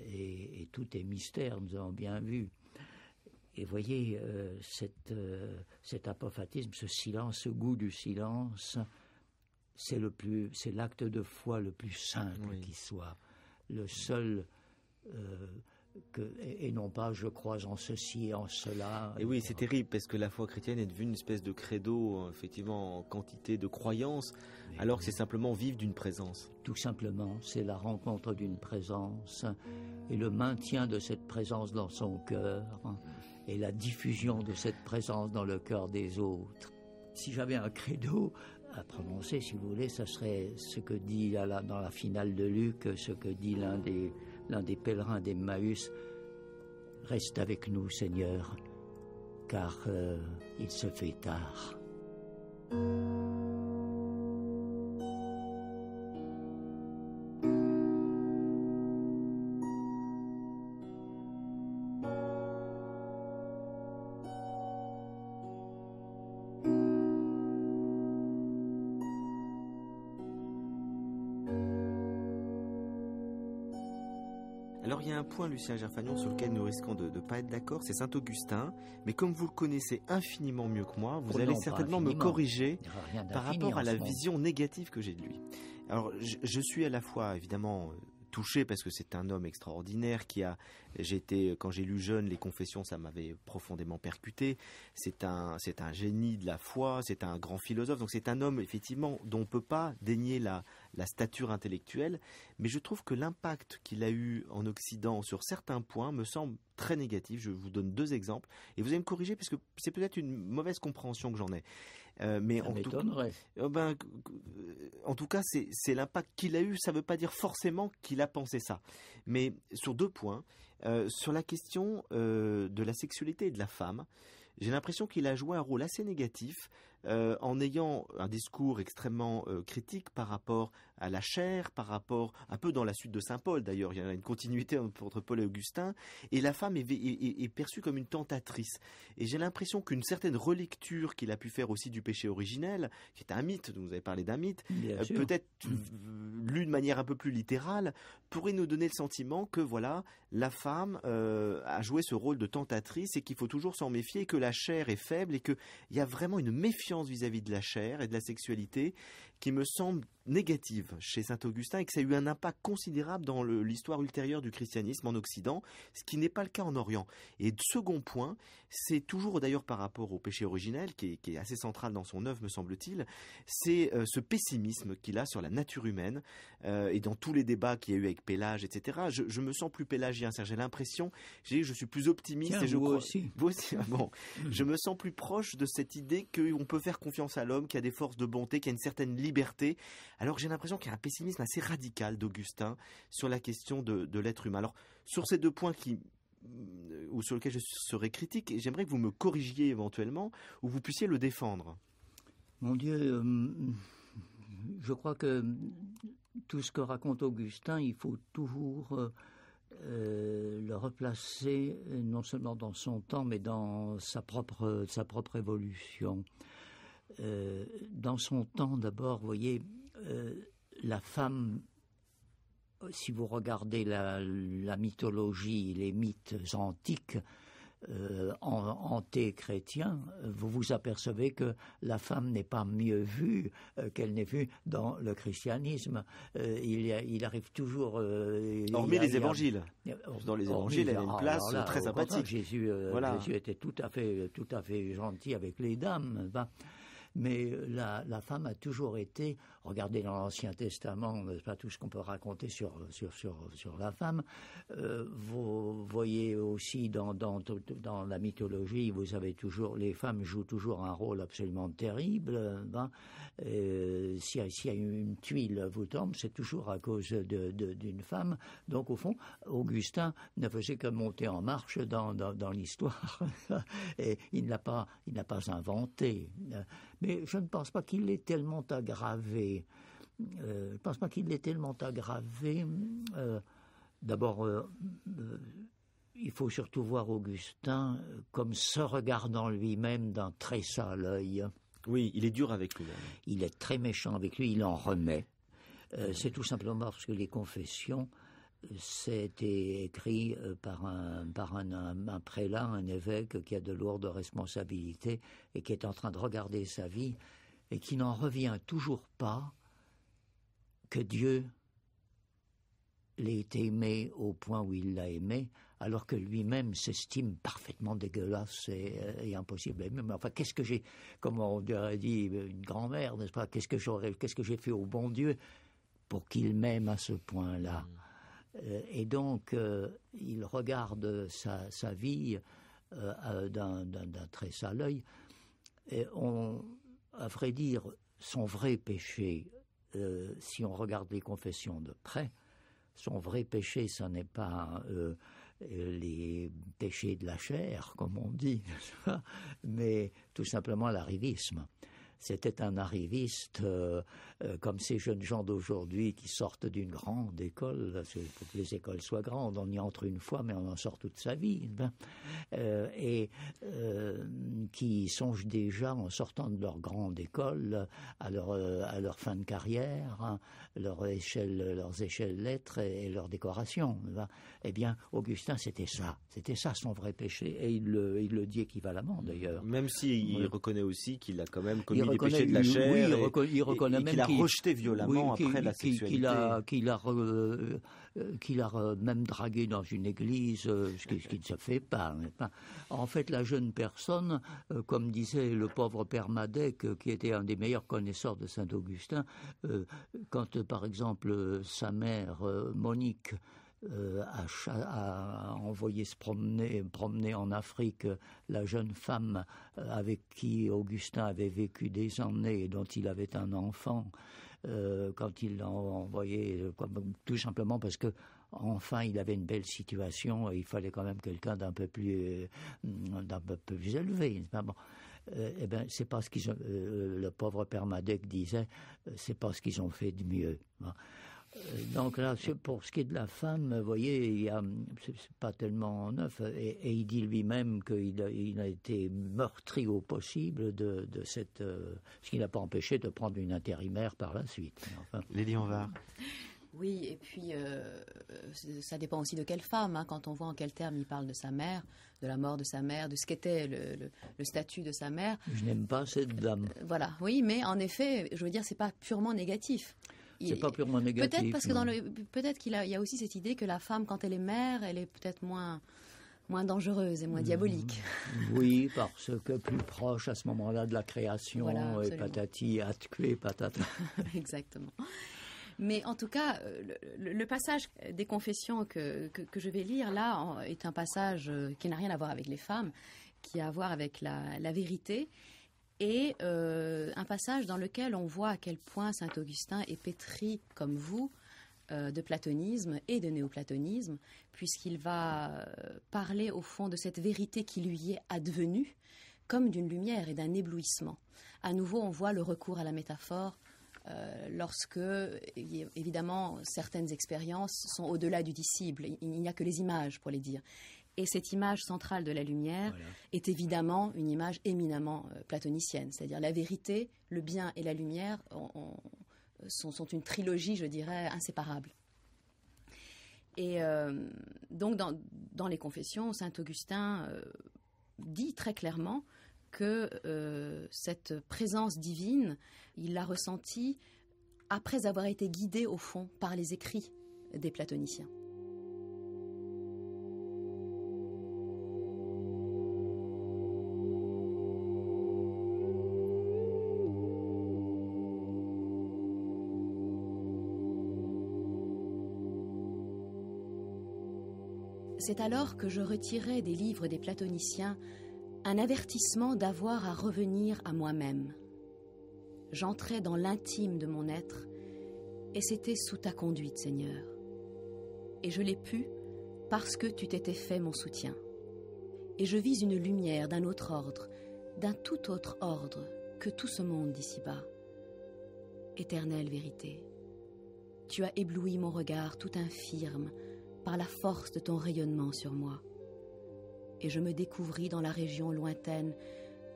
Et tout est mystère, nous avons bien vu. Et voyez, cet apophatisme, ce silence, ce goût du silence, c'est l'acte de foi le plus simple qui soit, le seul et non pas je crois en ceci et en cela. Et oui, c'est terrible parce que la foi chrétienne est devenue une espèce de credo, effectivement, en quantité de croyances, alors que c'est simplement vivre d'une présence. Tout simplement, c'est la rencontre d'une présence et le maintien de cette présence dans son cœur et la diffusion de cette présence dans le cœur des autres. Si j'avais un credo à prononcer, si vous voulez, ça serait ce que dit dans la finale de Luc, ce que dit l'un des pèlerins d'Emmaüs: reste avec nous, Seigneur, car il se fait tard. Alors il y a un point, Lucien Gerfagnon, sur lequel nous risquons de ne pas être d'accord, c'est Saint-Augustin, mais comme vous le connaissez infiniment mieux que moi, vous allez certainement me corriger par rapport à la vision négative que j'ai de lui. Alors je suis à la fois évidemment touché parce que c'est un homme extraordinaire quand j'ai lu jeune les Confessions, ça m'avait profondément percuté. C'est un génie de la foi, c'est un grand philosophe, donc c'est un homme effectivement dont on ne peut pas dénier la stature intellectuelle, mais je trouve que l'impact qu'il a eu en Occident sur certains points me semble très négatif. Je vous donne 2 exemples et vous allez me corriger parce que c'est peut-être une mauvaise compréhension que j'en ai. Mais ça m'étonnerait. en tout cas, c'est l'impact qu'il a eu. Ça ne veut pas dire forcément qu'il a pensé ça. Mais sur 2 points, sur la question de la sexualité et de la femme, j'ai l'impression qu'il a joué un rôle assez négatif en ayant un discours extrêmement critique par rapport à la chair, par rapport, un peu dans la suite de Saint Paul d'ailleurs, il y a une continuité entre Paul et Augustin, et la femme est perçue comme une tentatrice. Et j'ai l'impression qu'une certaine relecture qu'il a pu faire aussi du péché originel, qui est un mythe, dont vous avez parlé d'un mythe, peut-être lu de manière un peu plus littérale, pourrait nous donner le sentiment que voilà, la femme a joué ce rôle de tentatrice et qu'il faut toujours s'en méfier, que la chair est faible et qu'il y a vraiment une méfiance vis-à-vis de la chair et de la sexualité qui me semble négative chez Saint-Augustin et que ça a eu un impact considérable dans l'histoire ultérieure du christianisme en Occident, ce qui n'est pas le cas en Orient. Et second point, c'est toujours d'ailleurs par rapport au péché originel, qui est assez central dans son œuvre, me semble-t-il, c'est ce pessimisme qu'il a sur la nature humaine et dans tous les débats qu'il y a eu avec Pélage, etc. Je me sens plus pélagien, j'ai l'impression, je suis plus optimiste. Tiens, et je vous crois aussi. Vous aussi, bon. Je me sens plus proche de cette idée qu'on peut faire confiance à l'homme, qu'il y a des forces de bonté, qu'il y a une certaine liberté. Alors j'ai l'impression qu'il y a un pessimisme assez radical d'Augustin sur la question de l'être humain. Alors sur ces 2 points ou sur lesquels je serais critique, j'aimerais que vous me corrigiez éventuellement ou vous puissiez le défendre. Mon Dieu, je crois que tout ce que raconte Augustin, il faut toujours le replacer non seulement dans son temps, mais dans sa propre évolution. Dans son temps, d'abord, vous voyez, la femme, si vous regardez la mythologie, les mythes antiques, anté-chrétiens, vous vous apercevez que la femme n'est pas mieux vue qu'elle n'est vue dans le christianisme. Il arrive toujours... hormis les évangiles. Dans les évangiles, elle a une place très sympathique. Jésus était tout à fait gentil avec les dames. Mais la femme a toujours été, regardez dans l'Ancien Testament, pas tout ce qu'on peut raconter sur la femme. Vous voyez aussi dans la mythologie, vous avez toujours, les femmes jouent toujours un rôle absolument terrible. S'il y a une tuile vous tombe, c'est toujours à cause d'une femme. Donc au fond, Augustin ne faisait que monter en marche dans l'histoire. Et il n'a pas inventé. Mais je ne pense pas qu'il l'ait tellement aggravé. D'abord, il faut surtout voir Augustin comme se regardant lui-même d'un très sale œil. Oui, il est dur avec lui-même. Il est très méchant avec lui, il en remet. C'est tout simplement parce que les confessions, c'était écrit par un prélat, un évêque qui a de lourdes responsabilités et qui est en train de regarder sa vie et qui n'en revient toujours pas que Dieu l'ait aimé au point où il l'a aimé, alors que lui-même s'estime parfaitement dégueulasse et impossible. Mais enfin, qu'est-ce que j'ai, comme on aurait dit une grand-mère, n'est-ce pas, qu'est-ce que j'ai fait au bon Dieu pour qu'il m'aime à ce point-là? Et donc, il regarde sa vie d'un très sale œil. Et à vrai dire, son vrai péché, si on regarde les confessions de près, son vrai péché, ce n'est pas les péchés de la chair, comme on dit, mais tout simplement l'arrivisme. C'était un arriviste comme ces jeunes gens d'aujourd'hui qui sortent d'une grande école, parce que pour que les écoles soient grandes, on y entre une fois, mais on en sort toute sa vie, et qui songent déjà, en sortant de leur grande école, à leur fin de carrière, leurs échelles lettres et leur décoration. Eh bien, Augustin, c'était ça son vrai péché, et il le dit équivalemment d'ailleurs. Même s'il reconnaît aussi qu'il a quand même commis des péchés de la chair, il reconnaît même qu'il a rejeté violemment après la sexualité. Qu'il a même dragué dans une église, ce qui ne se fait pas. En fait, la jeune personne, comme disait le pauvre père Madec, qui était un des meilleurs connaisseurs de Saint-Augustin, quand par exemple sa mère, Monique, a envoyé se promener en Afrique la jeune femme avec qui Augustin avait vécu des années et dont il avait un enfant, quand il l'a envoyé, tout simplement parce que enfin il avait une belle situation et il fallait quand même quelqu'un d'un peu plus élevé. Bon. C'est pas ce qu'ils ont, le pauvre père Madec disait, c'est pas ce qu'ils ont fait de mieux. Donc là, pour ce qui est de la femme, vous voyez, c'est pas tellement neuf, et il dit lui-même qu'il a été meurtri au possible de cette, ce qui n'a pas empêché de prendre une intérimaire par la suite. Enfin. Lady Anvar. Oui, et puis ça dépend aussi de quelle femme. Hein, quand on voit en quels termes il parle de sa mère, de la mort de sa mère, de ce qu'était le statut de sa mère. Je n'aime pas cette dame. Voilà, oui, mais en effet, je veux dire, c'est pas purement négatif. C'est pas purement négatif. Peut-être parce que peut-être qu'il y a aussi cette idée que la femme, quand elle est mère, elle est peut-être moins dangereuse et moins diabolique. Oui, parce que plus proche à ce moment-là de la création, voilà, et patati, atque, patata. Exactement. Mais en tout cas, le passage des confessions que je vais lire là est un passage qui n'a rien à voir avec les femmes, qui a à voir avec la vérité, et un passage dans lequel on voit à quel point saint Augustin est pétri, comme vous, de platonisme et de néoplatonisme, puisqu'il va parler au fond de cette vérité qui lui est advenue comme d'une lumière et d'un éblouissement. À nouveau, on voit le recours à la métaphore lorsque, évidemment, certaines expériences sont au-delà du dissible. Il n'y a que les images pour les dire. Et cette image centrale de la lumière est évidemment une image éminemment platonicienne. C'est-à-dire la vérité, le bien et la lumière sont une trilogie, je dirais, inséparable. Et donc, dans les Confessions, saint Augustin dit très clairement que cette présence divine, il l'a ressentie après avoir été guidé, au fond, par les écrits des platoniciens. C'est alors que je retirai des livres des platoniciens un avertissement d'avoir à revenir à moi-même. J'entrais dans l'intime de mon être, et c'était sous ta conduite, Seigneur. Et je l'ai pu parce que tu t'étais fait mon soutien. Et je vis une lumière d'un autre ordre, d'un tout autre ordre que tout ce monde d'ici-bas. Éternelle vérité, tu as ébloui mon regard tout infirme par la force de ton rayonnement sur moi. Et je me découvris dans la région lointaine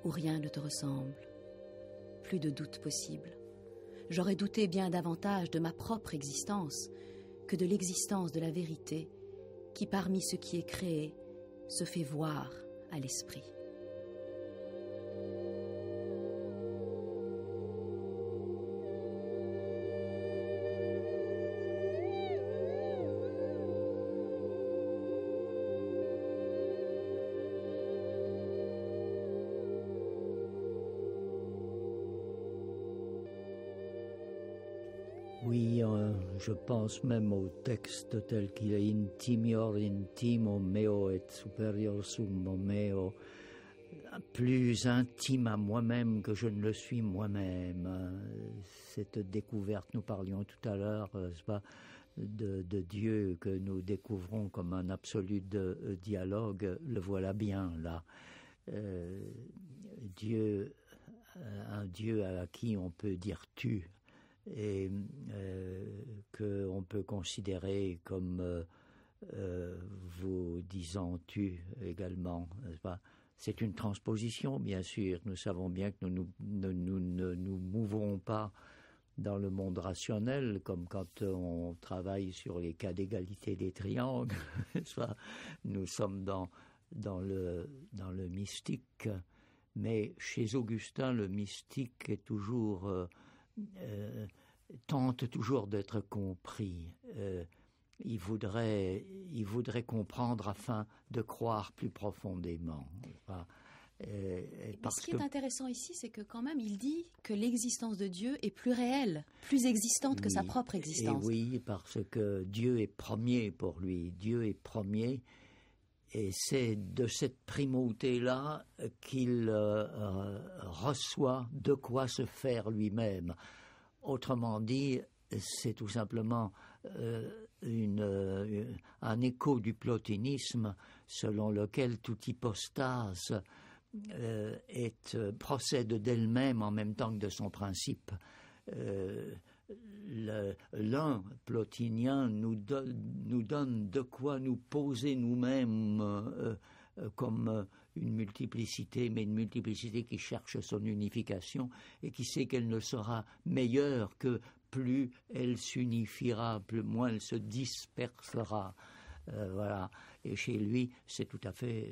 où rien ne te ressemble. Plus de doute possible. J'aurais douté bien davantage de ma propre existence que de l'existence de la vérité qui, parmi ce qui est créé, se fait voir à l'esprit. Oui, je pense même au texte tel qu'il est intimior intimo meo et superior summo meo, plus intime à moi-même que je ne le suis moi-même. Cette découverte, nous parlions tout à l'heure, c'est pas, de Dieu que nous découvrons comme un absolu de dialogue, le voilà bien là. Dieu, un Dieu à qui on peut dire tu, et qu'on peut considérer comme vous disant tu également, n'est-ce pas? C'est une transposition, bien sûr. Nous savons bien que nous ne nous mouvons pas dans le monde rationnel, comme quand on travaille sur les cas d'égalité des triangles. Nous sommes dans le mystique, mais chez Augustin, le mystique est toujours tente toujours d'être compris. Il voudrait comprendre afin de croire plus profondément. Mais ce qui est intéressant ici, c'est que quand même, il dit que l'existence de Dieu est plus réelle, plus existante que sa propre existence. Et oui, parce que Dieu est premier pour lui. Dieu est premier. Et c'est de cette primauté-là qu'il reçoit de quoi se faire lui-même. Autrement dit, c'est tout simplement un écho du plotinisme selon lequel toute hypostase procède d'elle-même en même temps que de son principe. L'un plotinien nous donne de quoi nous poser nous-mêmes comme une multiplicité, mais une multiplicité qui cherche son unification et qui sait qu'elle ne sera meilleure que plus elle s'unifiera, moins elle se dispersera. Voilà. Et chez lui, c'est tout à fait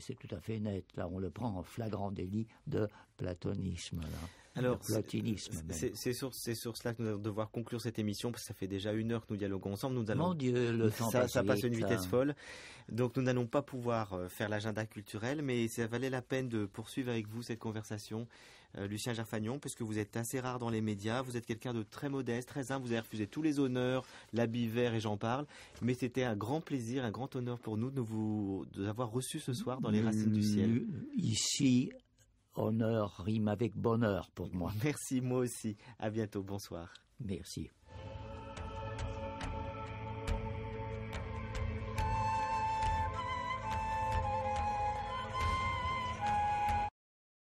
net. Là, on le prend en flagrant délit de platonisme. Là. Alors, c'est sur cela que nous allons devoir conclure cette émission, parce que ça fait déjà 1 heure que nous dialoguons ensemble. Mon Dieu, le temps ça passe à une vitesse folle. Donc nous n'allons pas pouvoir faire l'agenda culturel, mais ça valait la peine de poursuivre avec vous cette conversation, Lucien Gerfagnon, parce que vous êtes assez rare dans les médias, vous êtes quelqu'un de très modeste, très humble, vous avez refusé tous les honneurs, l'habit vert et j'en parle, mais c'était un grand plaisir, un grand honneur pour nous de vous avoir reçu ce soir dans les Racines du Ciel. Ici, honneur rime avec bonheur pour moi. Merci, moi aussi. À bientôt, bonsoir. Merci.